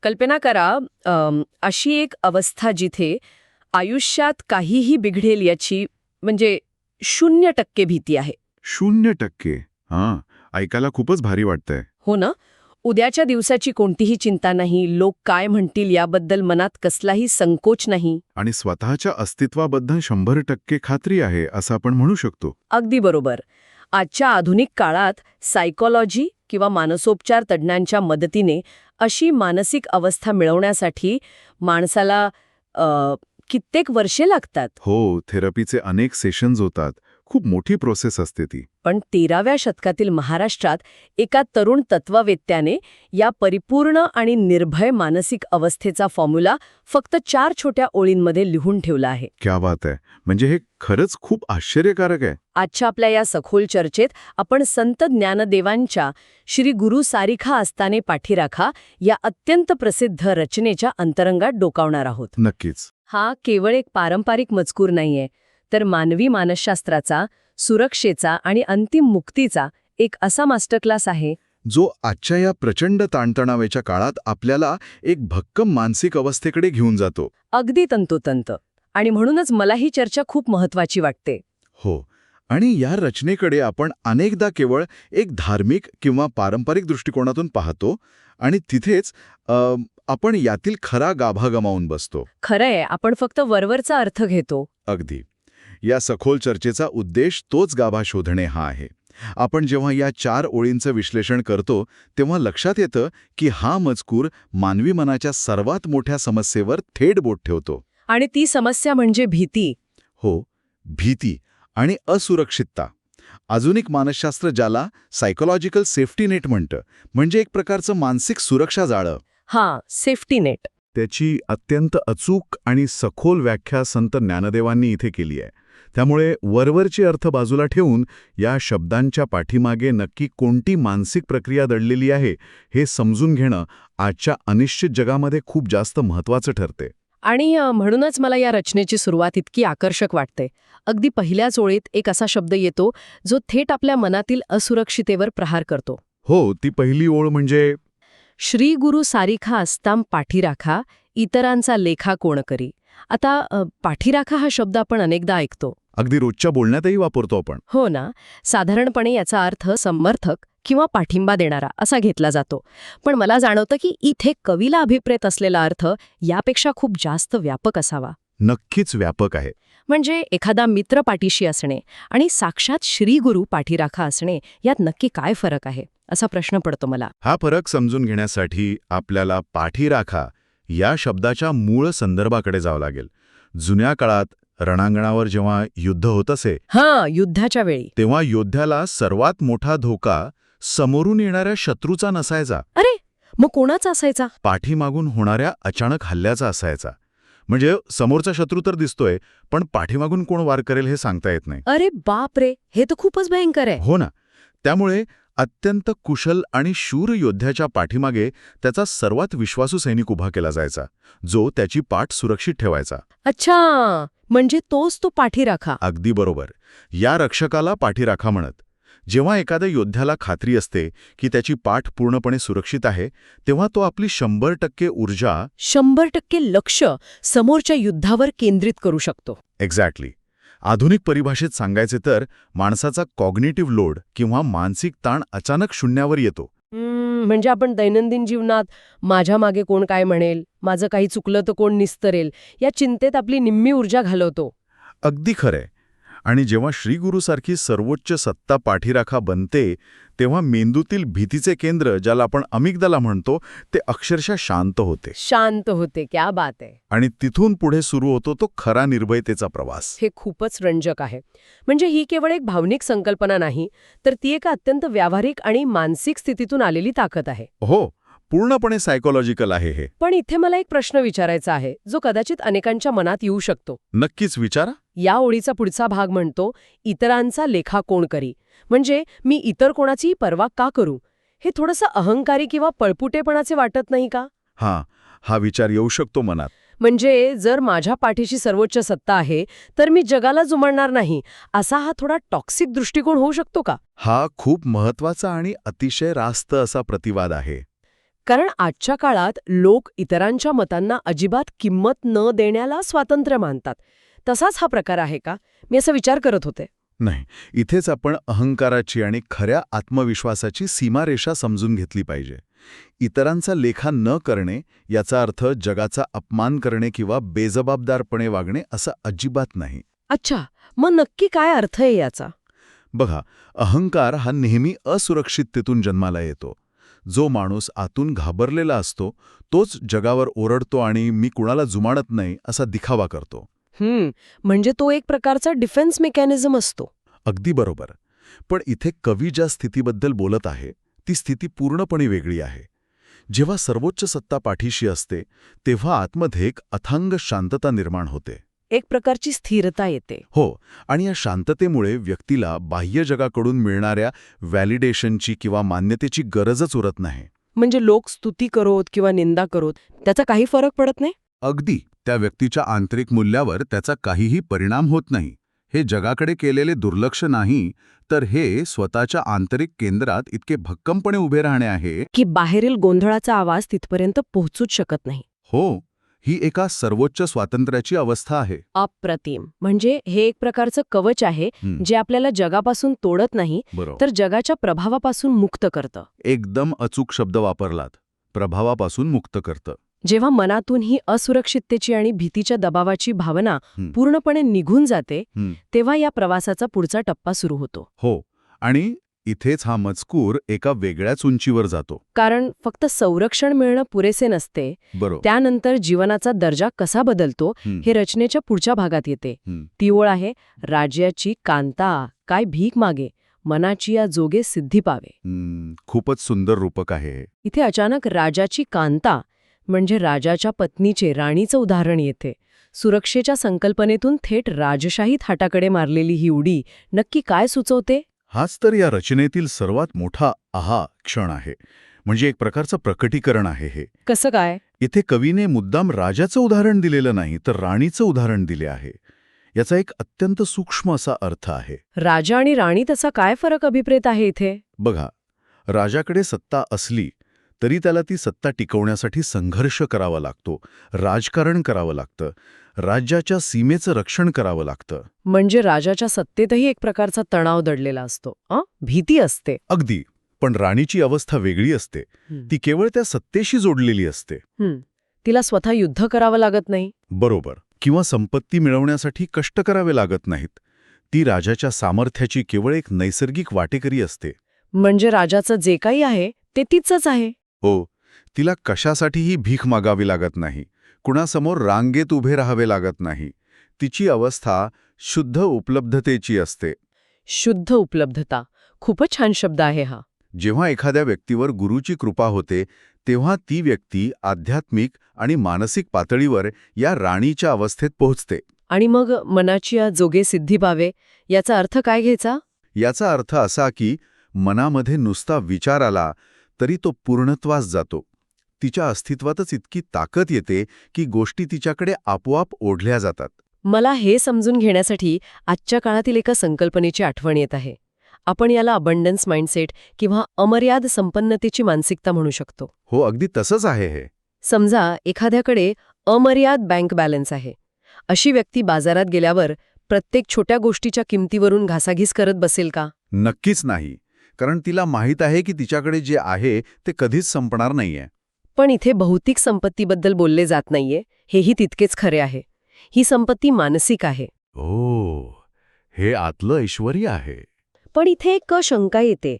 कल्पना करा अशी एक अवस्था जिथे आयुष्यात काहीही बिघडेल याची म्हणजे 0% भीती आहे. 0%? हां, ऐकायला खूपच भारी वाटतंय. हो ना? उद्याच्या दिवसाची कोणतीही चिंता नाही, लोक काय म्हणतील याबद्दल मनात कसलाही संकोच नाही. आणि स्वतःच्या अस्तित्वाबद्दल 100% खात्री आहे असं आपण म्हणू शकतो. अगदी बरोबर. आजच्या आधुनिक काळात सायकॉलॉजी किंवा मानसोपचार तज्ज्ञांच्या मदतीने अशी मानसिक अवस्था मिळवण्यासाठी माणसाला कित्येक वर्षे लागतात. हो, थेरपीचे अनेक सेशन्स होतात. खूप मोठी प्रोसेस असते ती. पण 13व्या शतकातील महाराष्ट्रात एका तरुण तत्ववेत्याने या परिपूर्ण आणि निर्भय मानसिक अवस्थेचा फॉर्म्युला फक्त 4 छोट्या ओळींमध्ये लिहून ठेवला आहे. क्या बात आहे. म्हणजे हे खरंच खूप आश्चर्यकारक आहे. आजच्या आपल्या या सखोल चर्चेत आपण संत ज्ञानदेवांच्या श्री गुरु सारिखा आस्थाने पाठीराखा या अत्यंत प्रसिद्ध रचनेच्या अंतरंगात डोकावणार आहोत. नक्कीच. हा केवळ एक पारंपरिक मजकूर नाहीये, तर मानवी मानसशास्त्राचा, सुरक्षेचा आणि अंतिम मुक्तीचा एक असा मास्टर क्लास आहे जो आजच्या या प्रचंड ताणतणावाच्या काळात आपल्याला एक भक्कम मानसिक अवस्थेकडे घेऊन जातो. अगदी तंतोतंत. आणि म्हणूनच मला ही चर्चा खूप महत्वाची वाटते. हो. आणि या रचनेकडे आपण अनेकदा केवळ एक धार्मिक किंवा पारंपरिक दृष्टिकोनातून पाहतो आणि तिथेच आपण यातील खरा गाभा गमावून बसतो. खरंय, आपण फक्त वरवरचा अर्थ घेतो. अगदी. या सखोल चर्चेचा उद्देश तोच गाभा शोधणे हा आहे. आपण जेव्हा या 4 ओळींचं विश्लेषण करतो तेव्हा लक्षात येतं की हा मजकूर मानवी मनाच्या सर्वात मोठ्या समस्येवर थेट बोट ठेवतो. आणि ती समस्या म्हणजे भीती. हो, भीती आणि असुरक्षितता. आधुनिक मानसशास्त्र ज्याला सायकोलॉजिकल सेफ्टी नेट म्हणतं, म्हणजे एक प्रकारचं मानसिक सुरक्षा जाळं. हां, सेफ्टी नेट. त्याची अत्यंत अचूक आणि सखोल व्याख्या संत ज्ञानदेवांनी इथे केली आहे. त्यामुळे वरवरचे अर्थ बाजूला ठेवून या शब्दांच्या पाठीमागे नक्की कोणती मानसिक प्रक्रिया दडलेली आहे हे समजून घेणं आजच्या अनिश्चित जगामध्ये खूप जास्त महत्त्वाचं ठरते. आणि म्हणूनच मला या रचनेची सुरुवात इतकी आकर्षक वाटते. अगदी पहिल्याच ओळीत एक असा शब्द येतो जो थेट आपल्या मनातील असुरक्षितेवर प्रहार करतो. हो, ती पहिली ओळ म्हणजे श्री गुरु सारिखा आस्थाम पाठीराखा, इतरांचा लेखा कोण करी. आता पाठीराखा हा शब्द आपण अनेकदा ऐकतो. अगदी रोजच्या बोलण्यातही वापरतो आपण. हो ना. साधारणपणे याचा अर्थ समर्थक किंवा पाठिंबा देणारा असा घेतला जातो. पण मला जाणवतं की इथे कवीला अभिप्रेत असलेला अर्थ यापेक्षा खूप जास्त व्यापक असावा. नक्कीच व्यापक आहे. म्हणजे एखादा मित्र पाठीशी असणे आणि साक्षात श्रीगुरू पाठीराखा असणे यात नक्की काय फरक आहे असा प्रश्न पडतो मला. हा फरक समजून घेण्यासाठी आपल्याला पाठीराखा या शब्दाच्या मूळ संदर्भाकडे जावं लागेल. जुन्या काळात रणांगणावर जेव्हा युद्ध होत असे, युद्धाच्या वेळी, तेव्हा योद्ध्याला सर्वात मोठा धोका समोरून येणाऱ्या शत्रूचा नसायचा. अरे मग कोणाचा असायचा? पाठीमागून होणाऱ्या अचानक हल्ल्याचा असायचा. म्हणजे समोरचा शत्रू तर दिसतोय, पण पाठीमागून कोण वार करेल हे सांगता येत नाही. अरे बापरे, हे तर खूपच भयंकर आहे. हो ना. त्यामुळे अत्यंत कुशल आणि शूर योद्ध्याच्या पाठीमागे त्याचा सर्वात विश्वासू सैनिक उभा केला जायचा, जो त्याची पाठ सुरक्षित ठेवायचा. अच्छा, म्हणजे तोच तो पाठीराखा. अगदी बरोबर. या रक्षकाला पाठीराखा म्हणत. जेव्हा एखाद्या योद्ध्याला खात्री असते की त्याची पाठ पूर्णपणे सुरक्षित आहे, तेव्हा तो आपली 100% ऊर्जा, 100% लक्ष समोरच्या युद्धावर केंद्रित करू शकतो. एक्झॅक्टली. आधुनिक परिभाषेत सांगायचे तर माणसाचा कॉग्निटिव्ह लोड किंवा मानसिक ताण अचानक शून्यावर येतो. म्हणजे आपण दैनंदिन जीवनात माझ्या मागे कोण काय म्हणेल, माझं काही चुकलं तर कोण निस्तरेल, या चिंतेत आपली निम्मी ऊर्जा घालवतो. अगदी खरंय. आणि जेव्हा श्रीगुरूसारखी सर्वोच्च सत्ता पाठीराखा बनते, तेव्हा मेंदूतील भीतीचे केंद्र, ज्याला आपण अमिगदाला म्हणतो, ते अक्षरशः शांत होते. शांत होते. क्या बात आहे. आणि तिथून पुढे सुरू होतो तो खरा निर्भयतेचा प्रवास. हे खूपच रंजक आहे. म्हणजे ही केवळ एक भावनिक संकल्पना नाही, तर ती एक अत्यंत व्यावहारिक आणि मानसिक स्थितीतून आलेली ताकद आहे. हो, पूर्णपणे सायकोलॉजिकल आहे हे. पण इथे मला एक प्रश्न विचारायचा आहे, जो कदाचित अनेकांच्या मनात येऊ शकतो. नक्कीच विचारा. या ओळीचा पुढचा भाग म्हणतो, इतरांचा लेखा कोण करी. म्हणजे मी इतर कोणाचीही पर्वा का करू. हे थोडंसं अहंकारी किंवा पळपुटेपणाचे वाटत नाही का? हा विचार येऊ शकतो मनात. म्हणजे जर माझ्या पाठीशी सर्वोच्च सत्ता आहे, तर मी जगाला जुमानणार नाही, असा हा थोडा टॉक्सिक दृष्टिकोन होऊ शकतो का? हा खूप महत्वाचा आणि अतिशय रास्त असा प्रतिवाद आहे. कारण आजच्या काळात लोक इतरांच्या मतांना अजिबात किंमत न देण्याला स्वातंत्र्य मानतात. तसाच हा प्रकार आहे का? मी असा विचार करत होते. नाही, इथेच आपण अहंकाराची आणि खऱ्या आत्मविश्वासाची सीमारेषा समजून घेतली पाहिजे. इतरांचा लेखा न करणे याचा अर्थ जगाचा अपमान करणे किंवा बेजबाबदारपणे वागणे असं अजिबात नाही. अच्छा, मग नक्की काय अर्थ आहे याचा? बघा, अहंकार हा नेहमी असुरक्षिततेतून जन्माला येतो. जो माणूस आतून घाबरलेला असतो तोच जगावर ओरडतो आणि मी कुणाला जुमानत नाही असा दिखावा करतो. म्हणजे तो एक प्रकारचा डिफेन्स मेकॅनिझम असतो. अगदी बरोबर. पण इथे कवी ज्या स्थितीबद्दल बोलत आहे ती स्थिती पूर्णपणे वेगळी आहे. जेव्हा सर्वोच्च सत्ता पाठीशी असते तेव्हा आतमध्ये एक अथांग शांतता निर्माण होते. एक प्रकारची स्थिरता येते. हो, आणि या शांततेमुळे व्यक्तीला बाह्य जगाकडून मिळणाऱ्या व्हॅलिडेशनची किंवा मान्यतेची गरजच उरत नाही. म्हणजे लोक स्तुती करोत किंवा निंदा करोत त्याचा काही फरक पडत नाही. अगदी, त्या व्यक्तीच्या आंतरिक मूल्यावर त्याचा काहीही परिणाम होत नाही. हे जगाकडे केलेले दुर्लक्ष नाही, तर हे स्वतःच्या आंतरिक केंद्रात इतके भक्कमपणे उभे राहणे आहे की बाहेरील गोंधळाचा आवाज तिथपर्यंत पोहोचूच शकत नाही. हो, ही एका सर्वोच्च स्वातंत्र्याची अवस्था आहे. अप्रतिम. म्हणजे हे एक प्रकारचं कवच आहे जे आपल्याला जगापासून तोडत नाही बरोबर, तर जगाच्या प्रभावापासून मुक्त करतं. एकदम अचूक शब्द वापरलात. प्रभावापासून मुक्त करतं. जेव्हा मनातून ही असुरक्षिततेची आणि भीतीच्या दबावाची भावना पूर्णपणे निघून जाते तेव्हा या प्रवासाचा पुढचा टप्पा सुरू होतो. हो, आणि इथेच हा मजकूर एका वेगळ्याच उंचीवर जातो. कारण फक्त संरक्षण मिळणं पुरेसे नसते. बरोबर, त्यानंतर जीवनाचा दर्जा कसा बदलतो हे रचनेच्या पुढच्या भागात येते. ती ओळ आहे, राज्याची कांता काय भीक मागे, मनाची या जोगे सिद्धी पावे. खूपच सुंदर रूपक आहे हे. इथे अचानक राजाची कांता म्हणजे राजाच्या पत्नीचे, राणीचं उदाहरण येते. सुरक्षेच्या संकल्पनेतून थेट राजशाही थाटाकडे मारलेली ही उडी नक्की काय सुचवते? हाच तर या रचनेतील सर्वात मोठा क्षण आहे. म्हणजे एक प्रकारचं प्रकटीकरण आहे हे. कसं काय? इथे कवीने मुद्दाम राजाचं उदाहरण दिलेलं नाही तर राणीचं उदाहरण दिले आहे. याचा एक अत्यंत सूक्ष्म असा अर्थ आहे. राजा आणि राणी तसा काय फरक अभिप्रेत आहे इथे? बघा, राजाकडे सत्ता असली तरी त्याला ती सत्ता टिकवण्यासाठी संघर्ष करावा लागतो, राजकारण करावं लागतं, राज्याच्या सीमेचं रक्षण करावं लागतं. म्हणजे राजाच्या सत्तेतही एक प्रकारचा तणाव दडलेला असतो, भीती असते. अगदी. पण राणीची अवस्था वेगळी असते. ती केवळ त्या सत्तेशी जोडलेली असते. तिला स्वतः युद्ध करावं लागत नाही. बरोबर. किंवा संपत्ती मिळवण्यासाठी कष्ट करावे लागत नाहीत. ती राजाच्या सामर्थ्याची केवळ एक नैसर्गिक वाटेकरी असते. म्हणजे राजाचं जे काही आहे ते तिचंच आहे. हो, तिला कशासाठीही भीक मागावी लागत नाही, कुणासमोर रांगेत उभे राहावे लागत नाही. तिची अवस्था शुद्ध उपलब्धतेची असते. शुद्ध उपलब्धता खूपच छान शब्द आहे हा. जेव्हा एखाद्या व्यक्तीवर गुरूची कृपा होते तेव्हा ती व्यक्ती आध्यात्मिक आणि मानसिक पातळीवर या राणीच्या अवस्थेत पोहोचते. आणि मग मनाची या जोगे सिद्धी पावे याचा अर्थ काय घ्यायचा? याचा अर्थ असा की मनामध्ये नुसता विचार आला तरी तो पूर्णत्वास जातो. तिच्या अस्तित्वातच इतकी ताकद येते की गोष्टी तिच्याकडे आपोआप ओढल्या जातात. मला हे समजून घेण्यासाठी आजच्या काळातील एका संकल्पनेची आठवण येत आहे. आपण याला अबंडन्स माइंडसेट किंवा अमर्याद संपन्नतेची मानसिकता म्हणू शकतो. हो, अगदी तसंच आहे हे. समजा एखाद्याकडे अमर्याद बँक बॅलन्स आहे. अशी व्यक्ती बाजारात गेल्यावर प्रत्येक छोट्या गोष्टीच्या किमतीवरून घासाघीस करत बसेल का? नक्कीच नाही. कारण तिला माहीत आहे की तिच्याकडे जे आहे ते कधीच संपणार नाहीये. पण इथे भौतिक संपत्तीबद्दल बोलले जात नाहीये, हेही तितकेच खरे आहे. ही संपत्ती मानसिक आहे. हे आतलं ऐश्वर्य आहे. पण इथे एक शंका येते.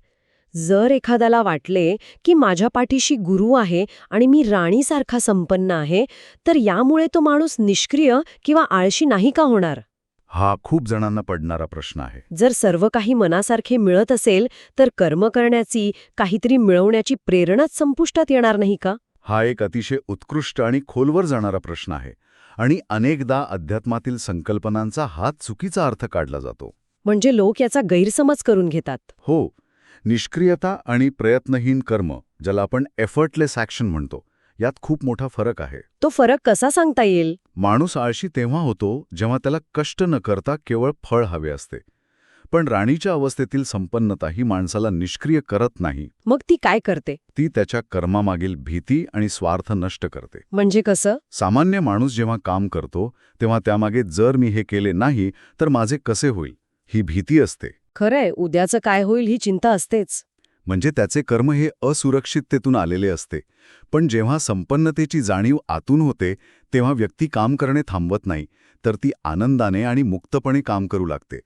जर एखाद्याला वाटले की माझ्या पाठीशी गुरु आहे आणि मी राणीसारखा संपन्न आहे, तर यामुळे तो माणूस निष्क्रिय किंवा आळशी नाही का होणार? हा खूप जणांना पडणारा प्रश्न आहे. जर सर्व काही मनासारखे मिळत असेल तर कर्म करण्याची, काहीतरी मिळवण्याची प्रेरणाच संपुष्टात येणार नाही का? हा एक अतिशय उत्कृष्ट आणि खोलवर जाणारा प्रश्न आहे. आणि अनेकदा अध्यात्मातील संकल्पनांचा हाच चुकीचा अर्थ काढला जातो. म्हणजे लोक याचा गैरसमज करून घेतात. हो, निष्क्रियता आणि प्रयत्नहीन कर्म, ज्याला आपण एफर्टलेस ॲक्शन म्हणतो, यात खूप मोठा फरक आहे. तो फरक कसा सांगता येईल? माणूस आळशी तेव्हा होतो जेव्हा त्याला कष्ट न करता केवळ फळ हवे असते. पण राणीच्या अवस्थेतील संपन्नता ही माणसाला निष्क्रिय करत नाही. मग ती काय करते? ती त्याच्या कर्मामागील भीती आणि स्वार्थ नष्ट करते. म्हणजे कसं? सामान्य माणूस जेव्हा काम करतो तेव्हा त्यामागे जर मी हे केले नाही तर माझे कसे होईल ही भीती असते. खरंय, उद्याचं काय होईल ही चिंता असतेच. म्हणजे त्याचे कर्म हे असुरक्षिततेतून आलेले असते. पण जेव्हा संपन्नतेची जाणीव आतून होते तेव्हा व्यक्ती काम करणे थांबवत नाही, तर ती आनंदाने आणि मुक्तपणे काम करू लागते.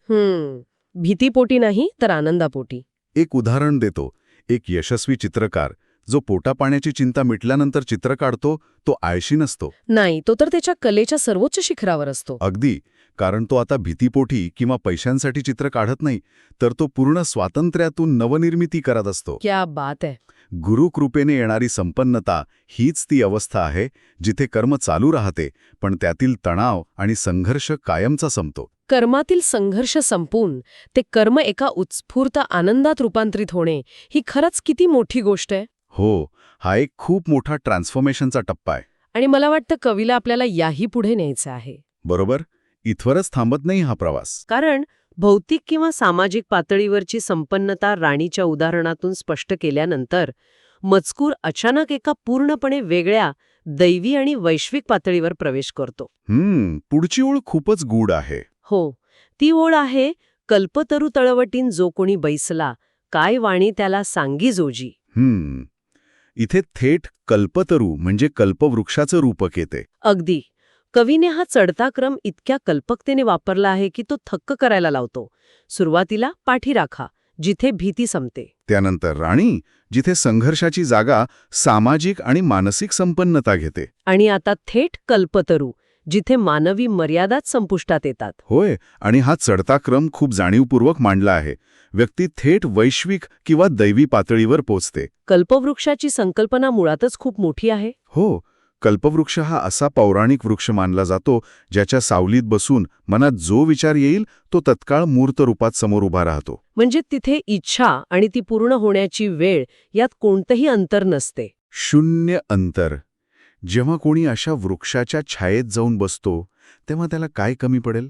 भीतीपोटी नाही तर आनंदापोटी. एक उदाहरण देतो. एक यशस्वी चित्रकार जो पोटापाण्याची चिंता मिटल्यानंतर चित्र काढतो तो आळशी नसतो. नाही, तो तर त्याच्या कलेच्या सर्वोच्च शिखरावर असतो. अगदी, कारण तो आता भीतीपोटी किंवा पैशांसाठी चित्र काढत नाही, तर तो पूर्ण स्वातंत्र्यातून नवनिर्मिती करत असतो. क्या बात आहे. गुरुकृपेने येणारी संपन्नता हीच ती अवस्था आहे जिथे कर्म चालू राहते, पण त्यातील तणाव आणि संघर्ष कायमचा संपतो. कर्मातील संघर्ष संपून ते कर्म एका उत्स्फूर्त आनंदात रूपांतरित होणे ही खरंच किती मोठी गोष्ट आहे. हो, हा एक खूप मोठा ट्रान्सफॉर्मेशनचा टप्पा आहे. आणि मला वाटतं कवीला आपल्याला याही पुढे न्यायचं आहे. बरोबर, इथवरच थांबत नाही हा प्रवास. कारण भौतिक किंवा सामाजिक पातळीवरची संपन्नता राणीच्या उदाहरणातून स्पष्ट केल्यानंतर मजकूर अचानक एका पूर्णपणे वेगळ्या दैवी आणि वैश्विक पातळीवर प्रवेश करतो. पुढची ओळ खूपच गूढ आहे. हो, ती ओळ आहे, कल्पतरू तळवटीन जो कोणी बैसला, काय वाणी त्याला सांगी जोजी. इथे थेट कल्पतरू म्हणजे कल्पवृक्षाचं रूपक येते. अगदी. कवीने हा चढता क्रम इतक्या कल्पकतेने वापरला आहे की तो थक्क करायला लावतो. सुरुवातीला पाठीराखा, जिथे भीती संपते. त्यानंतर राणी, जिथे संघर्षाची जागा सामाजिक आणि मानसिक संपन्नता घेते. आणि आता थेट कल्पतरू, जिथे मानवी मर्यादाच संपुष्टात येतात. होय, आणि हा चढता क्रम खूप जाणीवपूर्वक मांडला आहे. व्यक्ती थेट वैश्विक किंवा दैवी पातळीवर पोचते. कल्पवृक्षाची संकल्पना मुळातच खूप मोठी आहे. हो, कल्पवृक्ष हा असा पौराणिक वृक्ष मानला जातो ज्याच्या सावलीत बसून मनात जो विचार येईल तो तत्काळ मूर्त रूपात समोर उभा राहतो. म्हणजे तिथे इच्छा आणि ती पूर्ण होण्याची वेळ यात कोणतंही अंतर नसते. शून्य अंतर. जेव्हा कोणी अशा वृक्षाच्या छायेत जाऊन बसतो तेव्हा त्याला काय कमी पडेल?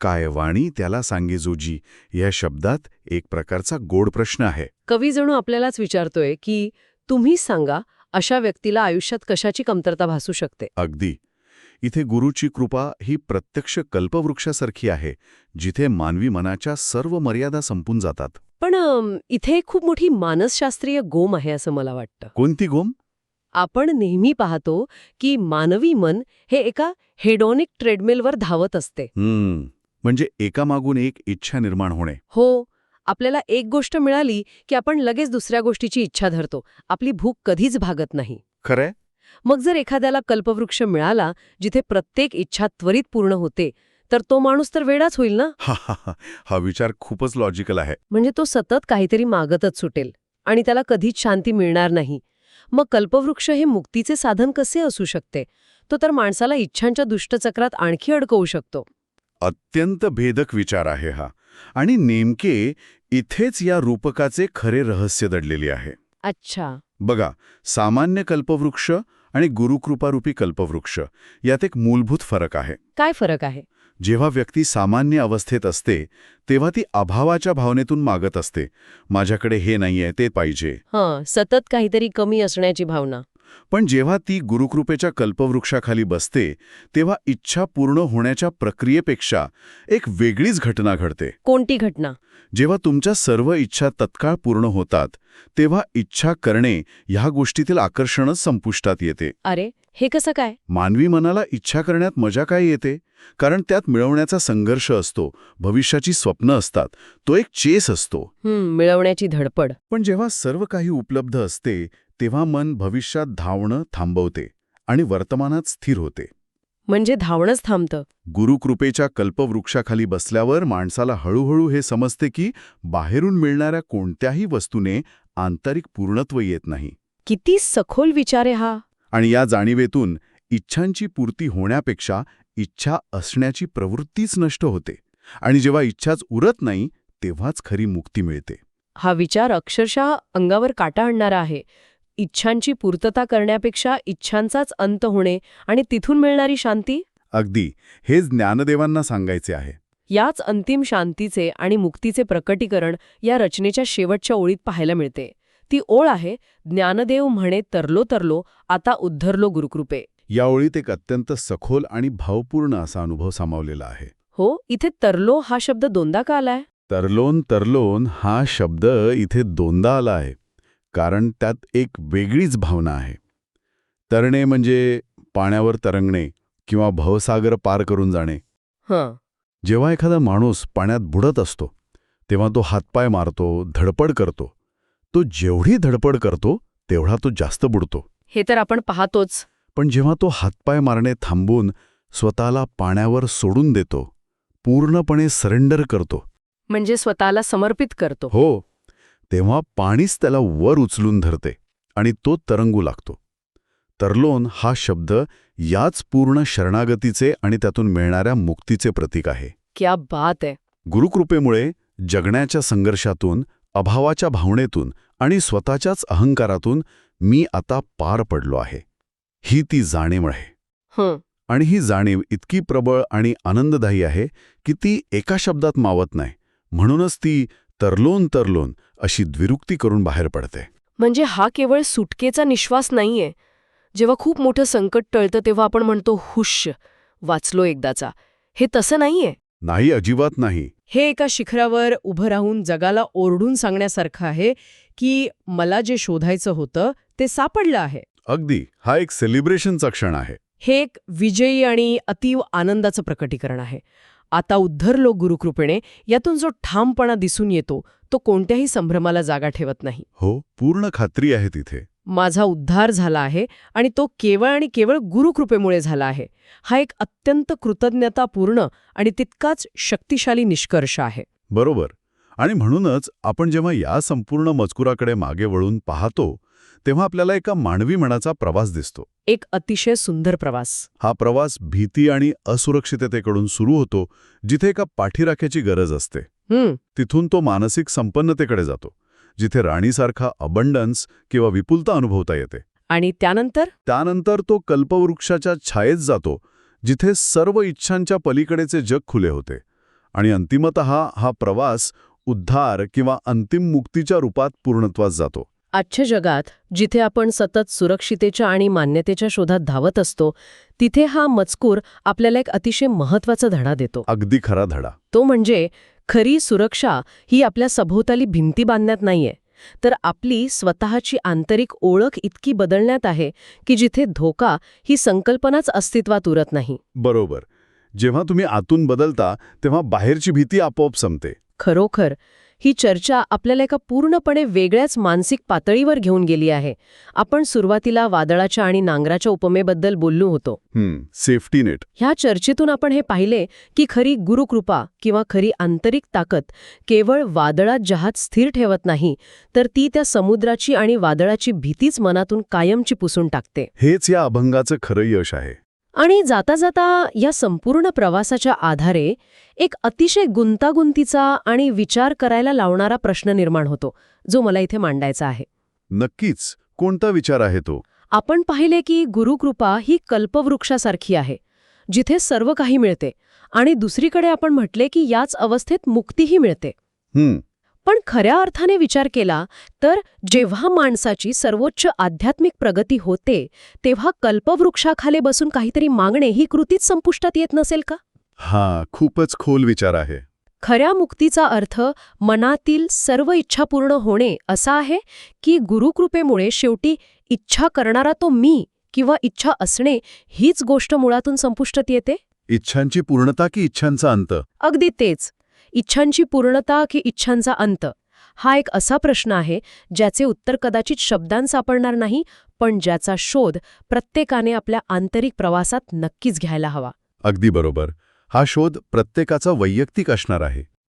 काय वाणी त्याला सांगे जोजी या शब्दात एक प्रकारचा गोड प्रश्न आहे. कवी जणू आपल्यालाच विचारतोय की तुम्हीच सांगा, अशा व्यक्तीला आयुष्यात कशाची कमतरता भासू शकते. अगदी. इथे गुरुची कृपा ही प्रत्यक्ष कल्पवृक्षासारखी आहे, जिथे मानवी मनाच्या सर्व मर्यादा संपून जातात. पण इथे खूप मोठी मानसशास्त्रीय गोम आहे असं मला वाटतं. कोणती गोम? आपण नेहमी पाहतो की मानवी मन हे एका हेडॉनिक ट्रेडमिलवर धावत असते. म्हणजे एकामागून एक इच्छा निर्माण होणे. हो, आपल्याला एक गोष्ट मिळाली की आपण लगेच दुसऱ्या गोष्टीची इच्छा धरतो. आपली भूक कधीच भागत नाही. खरंय? मग जर एखाद्याला कल्पवृक्ष मिळाला जिथे प्रत्येक इच्छा त्वरित पूर्ण होते, तर तो माणूस तर वेडाच होईल ना. हा विचार खूपच लॉजिकल आहे. म्हणजे तो सतत काहीतरी मागतच सुटेल आणि त्याला कधीच शांती मिळणार नाही. मग कल्पवृक्ष हे मुक्तीचे साधन कसे असू शकते? तो तर माणसाला इच्छांच्या दुष्टचक्रात आणखी अडकवू शकतो. अत्यंत भेदक विचार आहे हा. आणि नेमके इथेच या रूपकाचे खरे रहस्य दडलेले आहे. अच्छा. बघा, सामान्य कल्पवृक्ष आणि गुरुकृपारूपी कल्पवृक्ष यात एक मूलभूत फरक आहे. काय फरक आहे? जेव्हा व्यक्ती सामान्य अवस्थेत असते तेव्हा ती अभावाच्या भावनेतून मागत असते. माझ्याकडे हे नाहीये, ते पाहिजे. सतत काहीतरी कमी असण्याची भावना. पण जेव्हा ती गुरुकृपेच्या कल्पवृक्षाखाली बसते तेव्हा इच्छा पूर्ण होण्याच्या प्रक्रियेपेक्षा एक वेगळीच घटना घडते. कोणती घटना? जेव्हा तुमच्या सर्व इच्छा तत्काळ पूर्ण होतात तेव्हा इच्छा करणे ह्या गोष्टीतील आकर्षणच संपुष्टात येते. अरे, हे कसं काय? मानवी मनाला इच्छा करण्यात मजा काय येते? कारण त्यात मिळवण्याचा संघर्ष असतो, भविष्याची स्वप्न असतात, तो एक चेस असतो. मिळवण्याची धडपड. पण जेव्हा सर्व काही उपलब्ध असते तेव्हा मन भविष्यात धावणं थांबवते आणि वर्तमानात स्थिर होते. म्हणजे धावणंच थांबतं. गुरुकृपेच्या कल्पवृक्षाखाली बसल्यावर माणसाला हळूहळू हे समजते की बाहेरून मिळणाऱ्या कोणत्याही वस्तूने आंतरिक पूर्णत्व येत नाही. किती सखोल विचार आहे हा. आणि या जाणीवेतून इच्छांची पूर्ती होण्यापेक्षा इच्छा असण्याची प्रवृत्तीच नष्ट होते. आणि जेव्हा इच्छाच उरत नाही तेव्हाच खरी मुक्ती मिळते. हा विचार अक्षरशः अंगावर काटा आणणारा आहे. इच्छांची पूर्तता करण्यापेक्षा इच्छांचाच अंत होणे आणि तिथून मिळणारी शांती. अगदी हेच ज्ञानदेवांना सांगायचे आहे. याच अंतिम शांतीचे आणि मुक्तीचे प्रकटीकरण या रचनेच्या शेवटच्या ओळीत पाहायला मिळते. ती ओळ आहे, ज्ञानदेव म्हणे तरलो तरलो, आता उद्धरलो गुरुकृपे. या ओळीत एक अत्यंत सखोल आणि भावपूर्ण असा अनुभव सामावलेला आहे. हो, इथे तरलो हा शब्द दोनदा का आलाय? तरलोन तरलोन हा शब्द इथे दोनदा आला आहे, कारण त्यात एक वेगळीच भावना आहे. तरणे म्हणजे पाण्यावर तरंगणे किंवा भवसागर पार करून जाणे. हं, जेव्हा एखादा माणूस पाण्यात बुडत असतो तेव्हा तो हातपाय मारतो, धडपड करतो. तो जेवढी धडपड करतो तेवढा तो जास्त बुडतो. हे तर आपण पाहतोच. पण जेव्हा तो हातपाय मारणे थांबून स्वतःला पाण्यावर सोडून देतो, पूर्णपणे सरेंडर करतो, म्हणजे स्वतःला समर्पित करतो. हो, तेव्हा पाणीच त्याला वर उचलून धरते आणि तो तरंगू लागतो. तरलोन हा शब्द याच पूर्ण शरणागतीचे आणि त्यातून मिळणाऱ्या मुक्तीचे प्रतीक आहे. क्या बात आहे. गुरुकृपेमुळे जगण्याच्या संघर्षातून, अभावाच्या भावनेतून आणि स्वतःच्याच अहंकारातून मी आता पार पडलो आहे, ही ती जाणीव आहे. हं, आणि ही जाणीव इतकी प्रबळ आणि आनंददायी आहे की ती एका शब्दात मावत नाही. म्हणूनच ती तरलोन तरलोन अशी द्विरुक्ती करून बाहेर पडते. म्हणजे हा केवळ सुटकेचा निश्वास नाहीये. जेव्हा खूप मोठं संकट टळतं तेव्हा आपण म्हणतो हुश, वाचलो एकदाचा. हे तसं नाहीये. नाही, अजिबात नाही. हे एका शिखरावर उभं राहून जगाला ओरडून सांगण्यासारखं आहे की मला जे शोधायचं होतं ते सापडलं आहे. अगदी, हा एक सेलिब्रेशनचा क्षण आहे. हे एक विजयी आणि अतीव आनंदाचं प्रकटीकरण आहे. आता उद्धरलो गुरुकृपेने यातून जो ठामपणा दिसून येतो तो कोणत्याही संभ्रमाला जागा ठेवत नाही. हो, पूर्ण खात्री आहे तिथे. माझा उद्धार झाला आहे आणि तो केवळ आणि केवळ गुरुकृपेमुळे झाला आहे. हा एक अत्यंत कृतज्ञतापूर्ण आणि तितकाच शक्तिशाली निष्कर्ष आहे. बरोबर. आणि म्हणूनच आपण जेव्हा या संपूर्ण मजकुराकडे मागे वळून पाहतो तेव्हा आपल्याला एका मानवी मनाचा प्रवास दिसतो. एक अतिशय सुंदर प्रवास. हा प्रवास भीती आणि असुरक्षिततेकडून सुरू होतो, जिथे एका पाठीराख्याची गरज असते. तिथून तो मानसिक संपन्नतेकडे जातो, जिथे राणीसारखा अबंडन्स किंवा विपुलता अनुभवता येते. आणि त्यानंतर तो कल्पवृक्षाच्या छायेत जातो, जिथे सर्व इच्छांच्या पलीकडेचे जग खुले होते. आणि अंतिमतः हा प्रवास उद्धार किंवा अंतिम मुक्तीच्या रूपात पूर्णत्वास जातो. आजच्या जगात जिथे आपण सतत सुरक्षितेच्या आणि मान्यतेच्या शोधात धावत असतो तिथे हा मजकूर आपल्याला एक अतिशय महत्त्वाचा धडा देतो. अगदी खरा धडा. तो म्हणजे खरी सुरक्षा ही आपल्या सभोवताली भिंती बांधण्यात नाहीये, तर आपली स्वतःची आंतरिक ओळख इतकी बदलण्यात आहे की जिथे धोका ही संकल्पनाच अस्तित्वात उरत नाही. बरोबर. जेव्हा तुम्ही आतून बदलता तेव्हा बाहेरची भीती आपोआप संपते. खरोखर ही चर्चा आपल्याला एका पूर्णपणे वेगळ्याच मानसिक पातळीवर घेऊन गेली आहे. आपण सुरुवातीला वादळाच्या आणि नांगराच्या उपमेबद्दल बोललो होतो. Safety net. ह्या चर्चेतून आपण हे पाहिले की खरी गुरुकृपा किंवा खरी आंतरिक ताकद केवळ वादळात जहाज स्थिर ठेवत नाही, तर ती त्या समुद्राची आणि वादळाची भीतीच मनातून कायमची पुसून टाकते. हेच या अभंगाचं खरं यश आहे. आणि जाता जाता या संपूर्ण प्रवासाच्या आधारे एक अतिशय गुंतागुंतीचा आणि विचार करायला लावणारा प्रश्न निर्माण होतो, जो मला इथे मांडायचा आहे. नक्कीच. कोणता विचार आहे तो? आपण पाहिले की गुरुकृपा ही कल्पवृक्षासारखी आहे, जिथे सर्व काही मिळते, आणि दुसरीकडे आपण म्हटले की याच अवस्थेत मुक्तीही मिळते. पण खऱ्या अर्थाने विचार केला तर जेव्हा माणसाची सर्वोच्च आध्यात्मिक प्रगती होते तेव्हा कल्पवृक्षाखाली बसून काहीतरी मागणे ही कृतीच संपुष्टात येत नसेल का? हा खूपच खोल विचार आहे. खऱ्या मुक्तीचा अर्थ मनातील सर्व इच्छा पूर्ण होणे असा आहे की गुरुकृपेमुळे शेवटी इच्छा करणारा तो मी किंवा इच्छा असणे हीच गोष्ट मुळातून संपुष्टात येते? इच्छांची पूर्णता की इच्छांचा अंत? अगदी तेच. इच्छांची पूर्णता की इच्छांचा अंत हा एक असा प्रश्न आहे ज्याचे उत्तर कदाचित शब्दांत सापडणार नाही, पण ज्याचा शोध प्रत्येकाने आपल्या आंतरिक प्रवासात नक्कीच घ्यायला हवा. अगदी बरोबर. हा शोध प्रत्येकाचा वैयक्तिक असणार आहे.